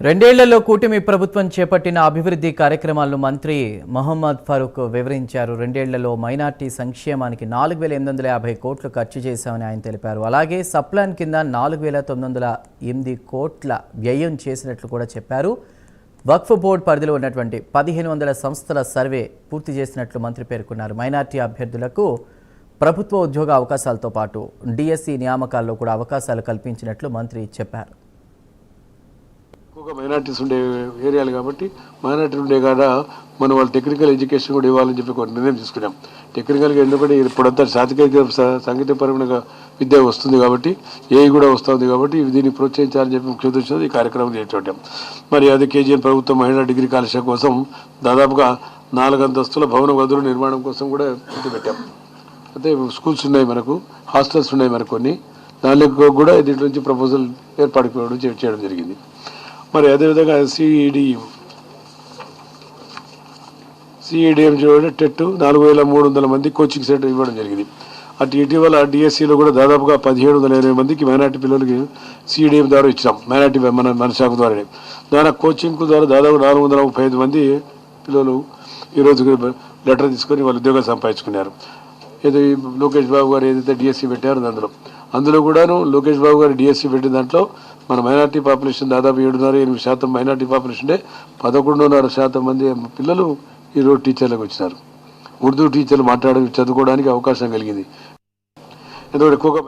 రెండేళ్లలో కూటమి ప్రభుత్వం చేపట్టిన అభివృద్ధి కార్యక్రమాలను మంత్రి మొహమ్మద్ ఫరూక్ వివరించారు. రెండేళ్లలో మైనార్టీ సంక్షేమానికి 4,850 కోట్లు ఖర్చు చేశామని ఆయన తెలిపారు. అలాగే సప్లాన్ కింద 4,908 కోట్ల వ్యయం చేసినట్లు కూడా చెప్పారు. వక్ఫ్ బోర్డు పరిధిలో ఉన్నటువంటి 1,500 సంస్థల సర్వే పూర్తి చేసినట్లు మంత్రి పేర్కొన్నారు. మైనార్టీ అభ్యర్థులకు ప్రభుత్వ ఉద్యోగ అవకాశాలతో పాటు డిఎస్సి నియామకాల్లో కూడా అవకాశాలు కల్పించినట్లు మంత్రి చెప్పారు. ఎక్కువగా మైనార్టీస్ ఉండే ఏరియాలు కాబట్టి మైనార్టీ ఉండే కాడ మనం వాళ్ళు టెక్నికల్ ఎడ్యుకేషన్ కూడా ఇవ్వాలని చెప్పి ఒక నిర్ణయం తీసుకున్నాం. టెక్నికల్గా ఎందుకంటే ఇప్పుడంతా సాంకేతికపరమైన విద్య వస్తుంది కాబట్టి ఏఐ కూడా వస్తుంది కాబట్టి దీన్ని ప్రోత్సహించాలని చెప్పి ముఖ్య ఉద్దేశంతో ఈ కార్యక్రమం చేపట్టాం. మరి అది కేజీఎన్ ప్రభుత్వం మహిళా డిగ్రీ కళాశాల కోసం దాదాపుగా 4 అంతస్తుల భవన గదుల నిర్మాణం కోసం కూడా పెట్టాం. అయితే స్కూల్స్ ఉన్నాయి, మనకు హాస్టల్స్ ఉన్నాయి, మనకు కొన్ని దానిలో కూడా దీంట్లో నుంచి ప్రపోజల్ ఏర్పాటు చేయడం జరిగింది. మరి అదేవిధంగా సిఈడిఎం టెట్ 4,300 మంది కోచింగ్ సెంటర్ ఇవ్వడం జరిగింది. అటు ఇటీవల డిఎస్సిలో కూడా దాదాపుగా 1,720 మందికి మైనార్టీ పిల్లలకి సిఈడిఎం ద్వారా ఇచ్చినాం. మైనార్టీ మన శాఖ ద్వారానే దాని కోచింగ్ ద్వారా దాదాపు 435 మంది పిల్లలు ఈరోజు లెటర్ తీసుకొని వాళ్ళు ఉద్యోగాలు సంపాదించుకున్నారు. ఏదో లోకేష్ బాబు గారు ఏదైతే డిఎస్సి పెట్టారో అందులో కూడాను లోకేష్ బాబు గారు డిఎస్సి పెట్టిన దాంట్లో మన మైనార్టీ పాపులేషన్ దాదాపు 7.5-8% మైనార్టీ పాపులేషన్ ఉంటే 11.5% మంది పిల్లలు ఈరోజు టీచర్లకు వచ్చినారు. ఉర్దూ టీచర్లు చదువుకోవడానికి అవకాశం కలిగింది. ఎందుకంటే ఎక్కువగా